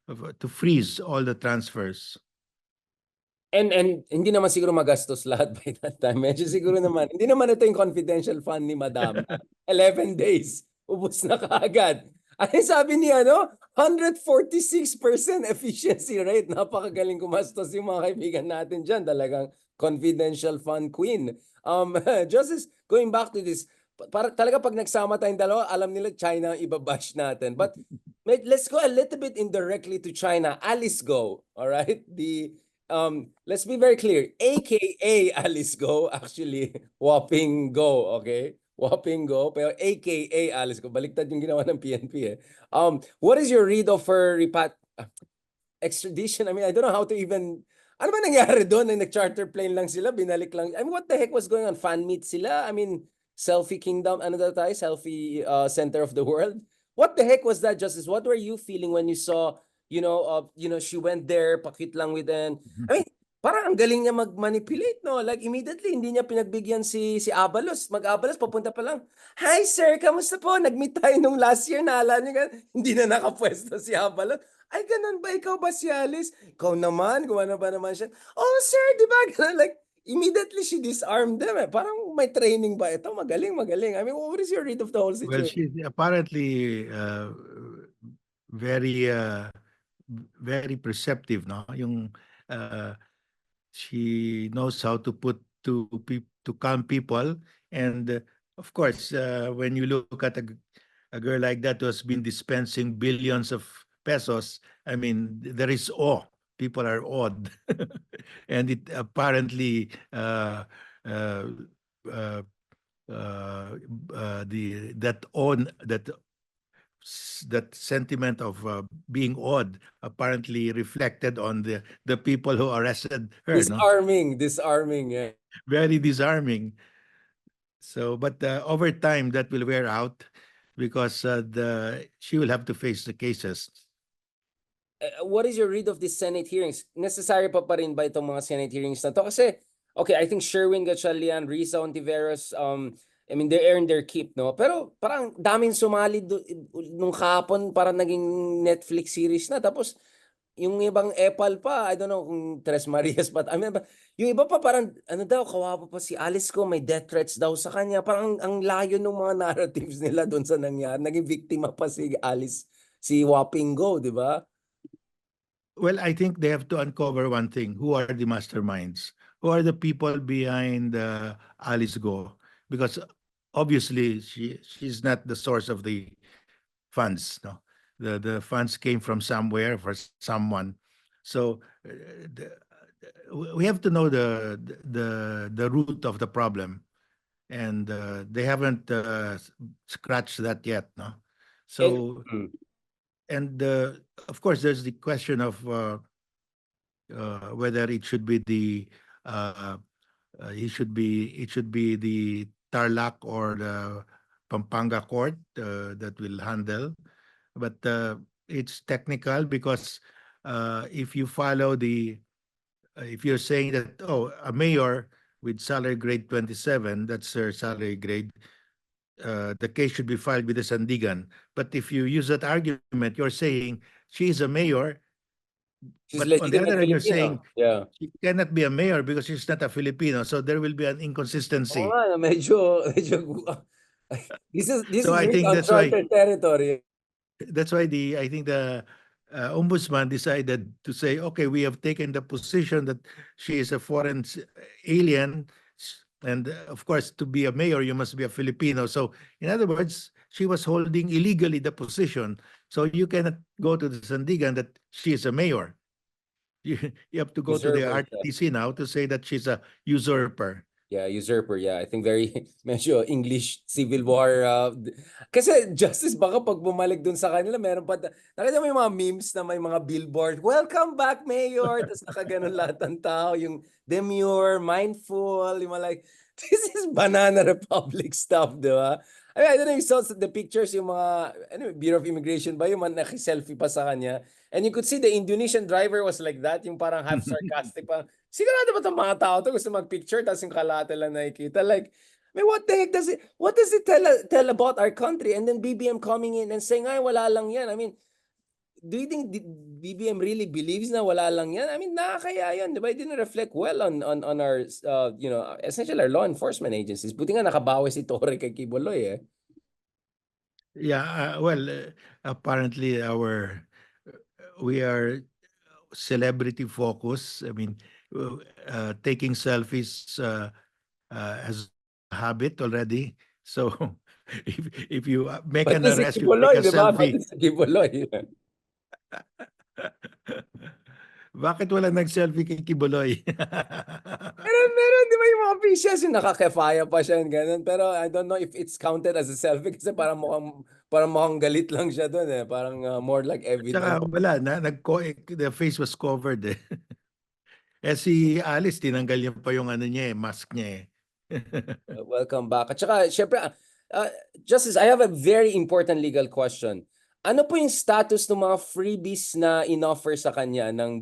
to freeze all the transfers. And hindi naman siguro magastos lahat by that time. Medyo siguro naman, hindi naman ito yung confidential fund ni Madam. 11 days, ubos na kaagad. Ano sabi niya, no? 146% efficiency rate. Napakagaling kumastos yung mga kaibigan natin dyan. Talagang confidential fund queen. Justice, going back to this, para talaga pag nagsama tayong dalawa, alam nila China ang ibabash natin. But let's go a little bit indirectly to China. Alice Go, all right? Let's be very clear. AKA Alice Go, actually, Whopping Go, okay? Whopping Go, pero AKA Alice Go. Baliktad yung ginawa ng PNP eh. What is your read of her extradition? I mean, I don't know how to even... Ano ba nangyari doon? Nag-charter plane lang sila, binalik lang. I mean, what the heck was going on? Fan meet sila? I mean, selfie kingdom, ano daw tayo? Selfie center of the world? What the heck was that, Justice? What were you feeling when you saw, she went there, pakit lang with an... I mean, parang ang galing niya mag-manipulate, no? Like, immediately, hindi niya pinagbigyan si Abalos. Mag-Abalos, papunta pa lang. Hi, sir, kamusta po? Nag-meet tayo nung last year, naalala niyo ka? Hindi na nakapwesto si Abalos. Ay, ganun ba? Ikaw ba si Alice? Ikaw naman? Gumana ba naman siya? Oh, sir, di ba? Ganun, like, immediately she disarmed them. Eh. Parang may training ba ito? Magaling, magaling. I mean, what is your read of the whole Well, situation? she's apparently very very perceptive, no? Uh, she knows how to put to calm people, and of course, when you look at a girl like that who has been dispensing billions of pesos, I mean, there is awe. People are awed, and it apparently uh, uh, the that sentiment of being awed apparently reflected on the people who arrested her, no? Disarming, disarming. Yeah. Very disarming. So, but over time that will wear out because the she will have to face the cases. What is your read of these Senate hearings? Necessary pa rin ba itong mga Senate hearings na to? Kasi, okay, I think Sherwin Gatchalian, Risa Ontiveros, I mean, they earned their keep, no? Pero parang daming sumali nung kahapon, parang naging Netflix series na. Tapos, yung ibang epal pa, I don't know kung Tres Marias, but I mean, yung iba pa parang, ano daw, kawawa pa si Alice ko, may death threats daw sa kanya. Parang ang layo ng mga narratives nila doon sa nangyari. Naging biktima pa si Alice, si Whopping Go, di ba? Well, I think they have to uncover one thing: who are the masterminds? Who are the people behind Alice Go? Because obviously she's not the source of the funds. No, the funds came from somewhere for someone. So we have to know the root of the problem, and they haven't scratched that yet. No, And, so and of course there's the question of whether it should be uh, it should be the Tarlac or the Pampanga court that will handle. But it's technical because if you follow if you're saying that, oh, a mayor with salary grade 27, that's her salary grade, the case should be filed with the Sandigan. But if you use that argument, you're saying she is a mayor, she's but on the legitimate other hand, you're saying Filipino. Yeah. she cannot be a mayor because she's not a Filipino. So there will be an Oo inconsistency. nga, medyo this So is I really think uncharted territory. that's why the I think the ombudsman decided to say, okay, we have taken the position that she is a foreign alien, and of course, to be a mayor, you must be a Filipino. So, in other words, she was holding illegally the position. So you cannot go to the Sandigan that she is a mayor. You, you have to go to the Usurper siya. RTC now to say that she's a usurper. Yeah, usurper. Yeah, I think very medyo English Civil War. Kasi Justice, baka pag bumalik dun sa kanila, meron pa. Nakita mo yung mga memes na may mga billboard, "Welcome back, Mayor!" Tapos nakaganon lahat ng tao. Yung demure, mindful, yung mga like, this is Banana Republic stuff, di ba? I don't know if you saw the pictures, yung mga, anyway, Bureau of Immigration ba, yung mga naki-selfie pa sa kanya. And you could see the Indonesian driver was like that, yung parang half sarcastic pa. Sigurado ba itong mga tao to gusto mag-picture tapos yung kalate lang nakikita? Like, I mean, what does it tell about our country? And then BBM coming in and saying, ay, wala lang yan. I mean, do you think BBM really believes na wala lang yan? I mean, nakakaya yan, di ba? It didn't reflect well on our, essentially our law enforcement agencies. Buti nga nakabawi si Torre kay Kibuloy eh. Yeah, well, apparently we are celebrity focus. I mean, taking selfies has become a habit already. So if you make an Pati si arrest, you take Kibuloy, a di ba? Pati selfie. si Kibuloy. Bakit wala nag-selfie kay Kibuloy? Meron, di ba yung mga officials yung nakakefaya pa siya, ganun. Pero I don't know if it's counted as a selfie kasi parang mukhang galit lang siya doon eh. Parang more like evidence. Tsaka wala na, the face was covered eh. Eh si Alice, tinanggal niya pa yung ano niya eh, mask niya eh. Welcome back. At saka, syempre, Justice, I have a very important legal question. Ano po yung status ng mga freebies na inoffer sa kanya ng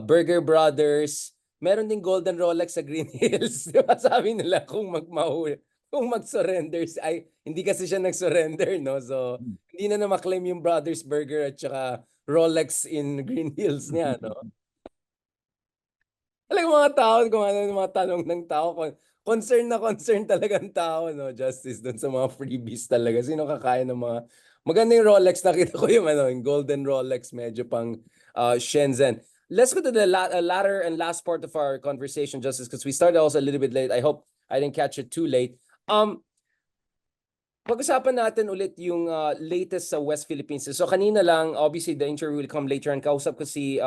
Burger Brothers? Meron ding Golden Rolex sa Green Hills. Di ba sabi nila kung mag-surrender, ay hindi kasi siya nag-surrender, no? So, hindi na ma-claim yung Brothers Burger at saka Rolex in Green Hills niya, no? Alam mo mga tao, kung ano yung mga tanong ng tao, concern talaga ang tao, no? Justice, dun sa mga freebies talaga. Sino kakaya ng mga, maganda yung Rolex, nakita ko yung golden Rolex, medyo pang Shenzhen. Let's go to the latter and last part of our conversation, Justice, because we started also a little bit late. I hope I didn't catch it too late. Pag-usapan natin ulit yung latest sa West Philippines. So kanina lang, obviously the interview will come later, and kausap ko si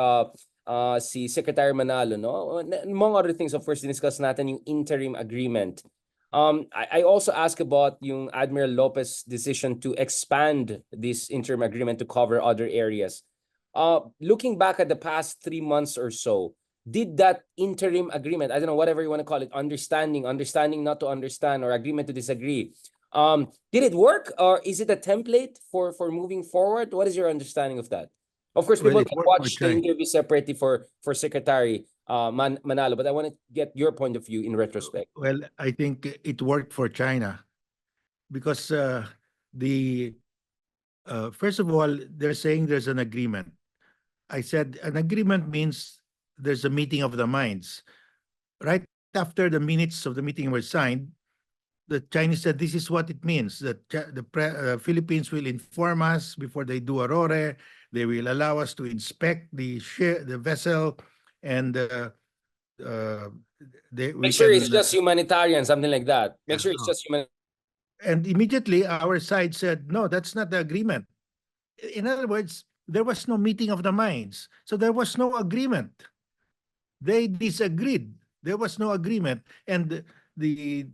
Secretary Manalo, no? Among other things, of course, discuss natin yung interim agreement. I also asked about yung Admiral Lopez decision to expand this interim agreement to cover other areas. Looking back at the past 3 months or so, did that interim agreement, I don't know, whatever you want to call it, understanding not to understand, or agreement to disagree, did it work, or is it a template for moving forward? What is your understanding of that? Of course, Well, people it can worked for watch the China. interview separately for Secretary Manalo, but I want to get your point of view in retrospect. Well, I think it worked for China because the first of all, they're saying there's an agreement. I said an agreement means there's a meeting of the minds. Right after the minutes of the meeting were signed, the Chinese said this is what it means that the Philippines will inform us before they do Aurora. They will allow us to inspect the vessel, and uh, we Make sure it's can. just humanitarian, something like that. Make Yeah, sure it's just human. and immediately our side said, no, that's not the agreement. In other words, there was no meeting of the minds. So there was no agreement. They disagreed. There was no agreement. And the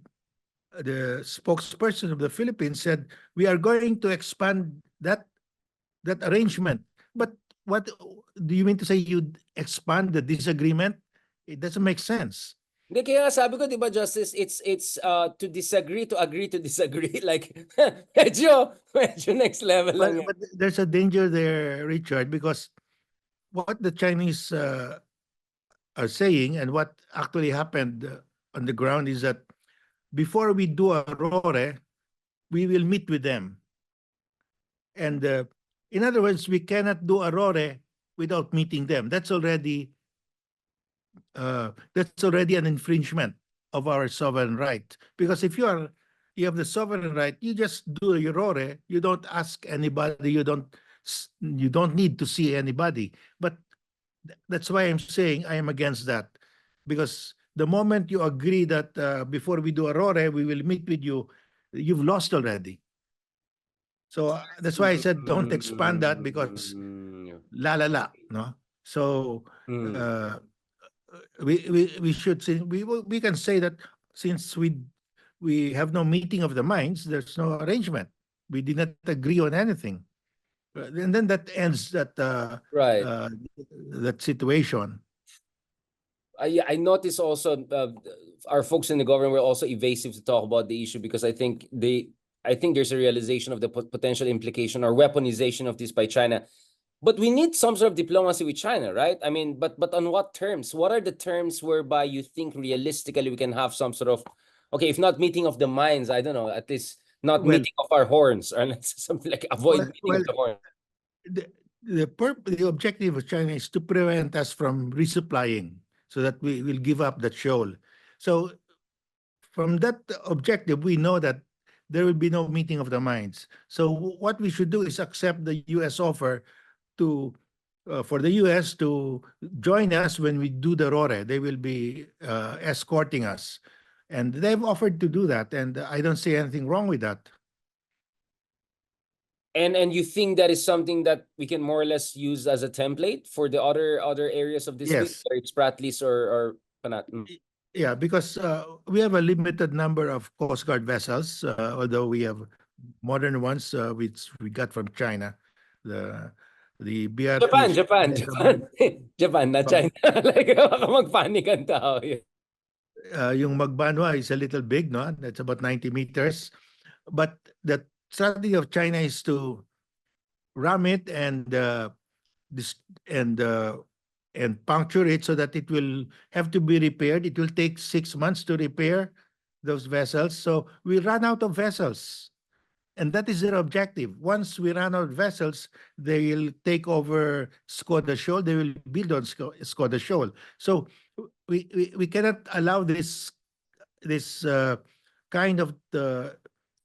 spokesperson of the Philippines said, we are going to expand that arrangement. But what do you mean to say you expand the disagreement? It doesn't make sense. Hindi, kaya nga sabi ko, di ba, Justice, it's to disagree, to agree, to disagree. Like, medyo next level lang yan. But there's a danger there, Richard, because what the Chinese are saying and what actually happened on the ground is that before we do Aurora, we will meet with them. And in other words, we cannot do Aurora without meeting them. That's already an infringement of our sovereign right. Because if you have the sovereign right, you just do your Aurora. You don't ask anybody. You don't need to see anybody. But that's why I'm saying I am against that, because the moment you agree that before we do Aurora, we will meet with you, you've lost already. So that's why I said don't expand that, because la la la, no. So we should say we can say that since we have no meeting of the minds, there's no arrangement. We did not agree on anything, and then that ends Right. that situation. I notice also our folks in the government were also evasive to talk about the issue, because I think there's a realization of the potential implication or weaponization of this by China. But we need some sort of diplomacy with China, right? I mean, but on what terms? What are the terms whereby you think realistically we can have some sort of, okay, if not meeting of the minds, I don't know, at least not Well, meeting of our horns, or something like avoid meeting well, of the horns. the objective of China is to prevent us from resupplying so that we will give up that shoal. So from that objective, we know that there will be no meeting of the minds. So what we should do is accept the U.S. offer to for the U.S. to join us when we do the RORE. They will be escorting us, and they've offered to do that, and I don't see anything wrong with that. And you think that is something that we can more or less use as a template for the other areas of dispute, Yes. whether it's Spratlys or Panat? Yeah, because we have a limited number of Coast Guard vessels, although we have modern ones which we got from China. The the BRP Japan, Japan, Japan. Japan, not China. Like, baka mag-panic ang tao. yung Magbanwa is a little big, no? That's about 90 meters. But the strategy of China is to ram it dis- and uh, and puncture it so that it will have to be repaired. It will take 6 months to repair those vessels. So we run out of vessels. And that is their objective. Once we run out of vessels, they will take over Skoda Shoal. They will build on Skoda Shoal. So we cannot allow this kind of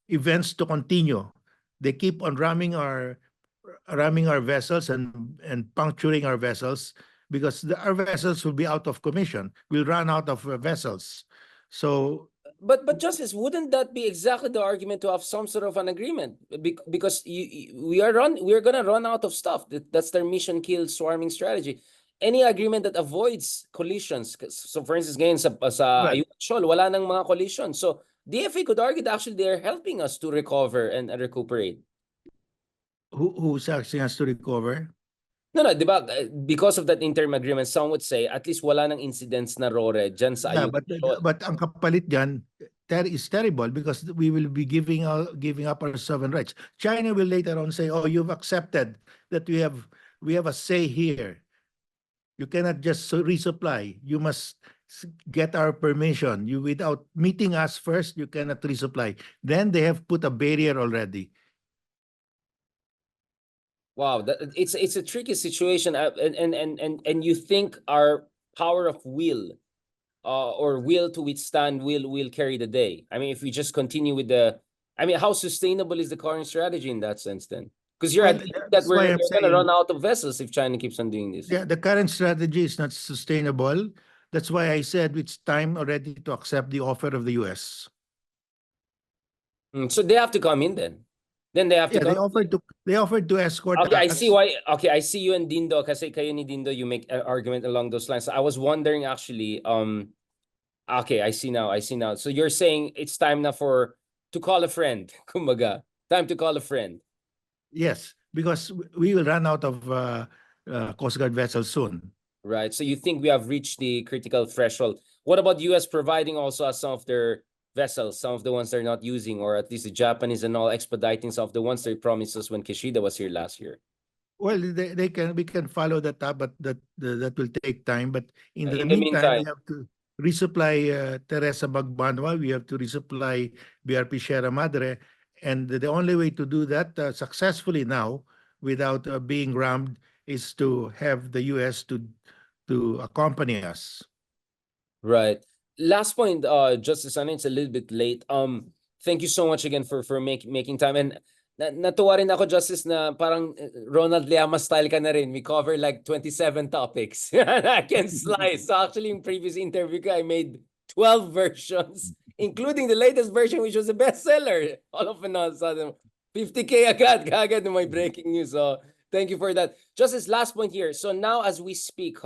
events to continue. They keep on ramming our vessels and puncturing our vessels because our vessels will be out of commission. We'll run out of vessels. So But Justice, wouldn't that be exactly the argument to have some sort of an agreement? Because we're gonna run out of stuff. That's their mission kill swarming strategy. Any agreement that avoids collisions. So for instance, ngayon sa well, Ayungin Shoal, wala nang mga collisions. So DFA could argue that actually they're helping us to recover and recuperate. who's asking us to recover? No, no, di ba? Because of that interim agreement, some would say at least wala nang incidents na RORE dyan sa Yeah, Ayungin Shoal. but ang kapalit diyan that is terrible because we will be giving up our sovereign rights. China will later on say, "Oh, you've accepted that we have a say here. You cannot just resupply. You must get our permission. You without meeting us first, you cannot resupply." Then they have put a barrier already. Wow, it's a tricky situation, and you think our power of will, or will to withstand will carry the day. I mean, if we just continue with I mean, how sustainable is the current strategy in that sense then? Because you're Well, admitting that that's why I'm we're gonna run saying out of vessels if China keeps on doing this. the current strategy is not sustainable. That's why I said it's time already to accept the offer of the US. So they have to come in then. Then they have to Yeah, come. they offered to escort Okay, I see us. why. Okay, I see you and Dindo kasi kayo ni Dindo, you make an argument along those lines. I was wondering actually, okay, I see now. I see now. So you're saying it's time now to call a friend. Kumbaga, time to call a friend. Yes, because we will run out of Coast Guard vessels soon. Right. So you think we have reached the critical threshold. What about US providing also us some of their vessels, some of the ones they're not using, or at least the Japanese and all expediting some of the ones they promised us when Kishida was here last year? Well, we can follow that up, but that will take time. But in the In the meantime, meantime, we have to resupply Teresa Magbanwa. We have to resupply BRP Sierra Madre, and the only way to do that successfully now, without being rammed, is to have the U.S. to accompany us. right. Last point, Justice, I know it's a little bit late. Thank you so much again for making time. And natuwa rin ako, Justice, na parang Ronald Llamas style ka na rin. We cover like 27 topics. I can slice. So actually, in previous interview ko, I made 12 versions, including the latest version, which was a bestseller. All of a sudden, 50K agad, kagad na may breaking news. So thank you for that. Justice, last point here. So now as we speak,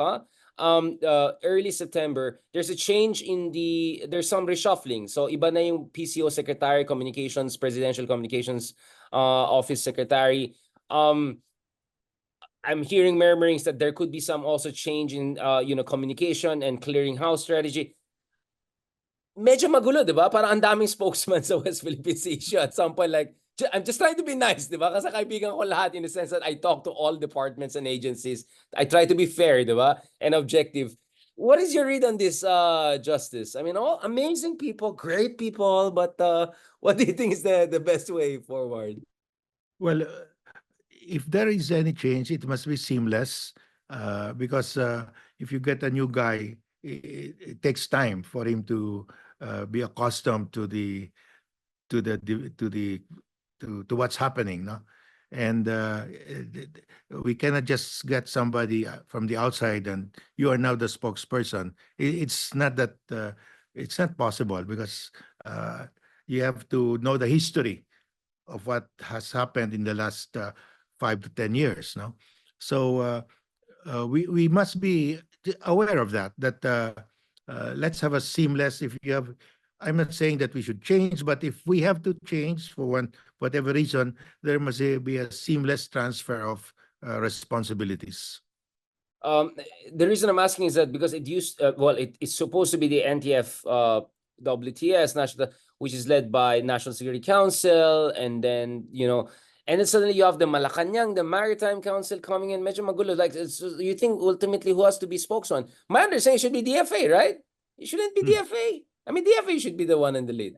early September, there's a change there's some reshuffling. So iba na yung PCO Secretary, Communications, Presidential Communications Office Secretary. I'm hearing murmurings that there could be some also change in communication and clearinghouse strategy. Medyo magulo, di ba? Parang ang daming spokesman sa West Philippine Sea issue. At some point, like, I'm just trying to be nice, di ba? Kasi kaibigan ko lahat in the sense that I talk to all departments and agencies. I try to be fair, di ba? And objective. What is your read on this, Justice? I mean, all amazing people, great people, but what do you think is the best way forward? Well, if there is any change, it must be seamless, because if you get a new guy, it takes time for him to be accustomed to the to what's happening, no? And we cannot just get somebody from the outside and you are now the spokesperson. It's not that it's not possible because uh, you have to know the history of what has happened in the last 5 to 10 years, no? So we must be aware of that. Let's have a seamless. If you have, I'm not saying that we should change, but if we have to change for one whatever reason, there must be a seamless transfer of responsibilities. Um, the reason I'm asking is that because it used, well, it's supposed to be the NTF WTS national, which is led by National Security Council, and then and then suddenly you have the Malacanang, the Maritime Council coming in. Medyo magulo. Like, you think ultimately who has to be spokesman? My understanding should be DFA, right? It shouldn't be Hmm. DFA. I mean, DFA should be the one in the lead.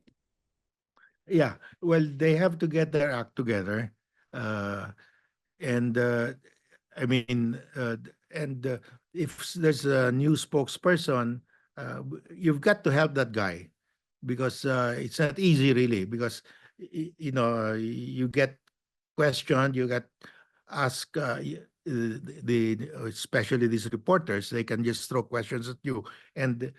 Yeah, well, they have to get their act together, uh, and I mean, if there's a new spokesperson, you've got to help that guy because it's not easy, really. Because you get questioned, you get asked, especially these reporters, they can just throw questions at you, and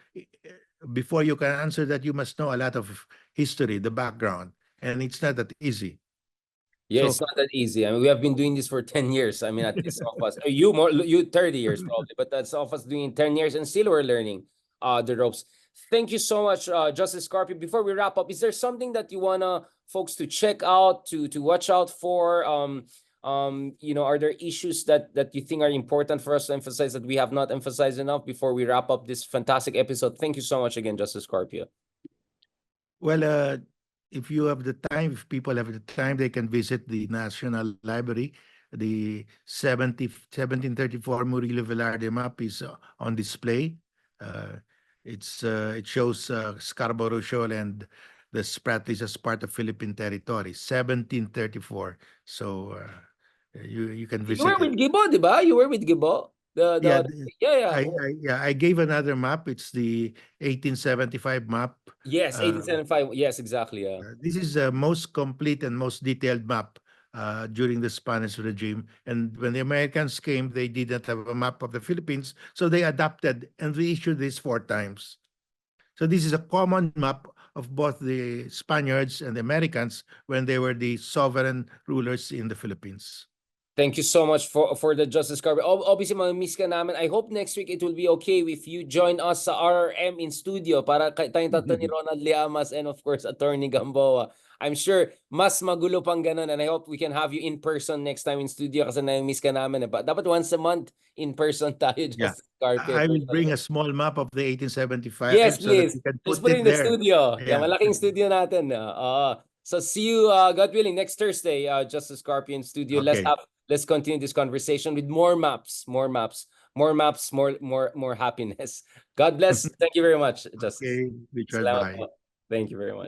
before you can answer that, you must know a lot of history, the background, and it's not that easy. Yeah, So it's not that easy. I mean, we have been doing this for 10 years. I mean, at least some of us. You more, you 30 years probably, but that's some of us doing 10 years and still we're learning the ropes. Thank you so much, Justice Scarpio. Before we wrap up, is there something that you wanna folks to check out, to watch out for? Are there issues that you think are important for us to emphasize that we have not emphasized enough before we wrap up this fantastic episode? Thank you so much again, Justice Scarpio. well, if you have the time, if people have the time, they can visit the National Library. The 1734 Murillo Velarde map is on display. Uh, it shows Scarborough Shoal and the Spratlys as part of Philippine territory, 1734. So you can You were visit it. with Gibo, di ba? You were with Gibo. Yeah, Yeah, yeah. I gave another map. It's the 1875 map. Yes, Uh, 1875. Yes, exactly. Yeah. This is the most complete and most detailed map during the Spanish regime. And when the Americans came, they didn't have a map of the Philippines, so they adapted and reissued this 4 times. So this is a common map of both the Spaniards and the Americans when they were the sovereign rulers in the Philippines. Thank you so much for the Justice Carver. Obviously, miss ka namin. I hope next week it will be okay if you join us sa RRM in studio para tayong tatlo ni Ronald Llamas and of course, Attorney Gamboa. I'm sure mas magulo pang ganun and I hope we can have you in person next time in studio kasi na-miss ka namin. Dapat once a month in person tayo, Yeah. Justice Carpio. I will bring a small map of the Yes, 1875 so that please. you can Let's put put it it in the there. studio. Yeah, Yeah. malaking studio natin. So see you, God willing, next Thursday, Justice Scorpion Studio. Okay. Let's continue this conversation with more maps, more happiness. God bless. Thank you very much, Justice. Okay, Richard, Salamat bye. po. Thank you very much.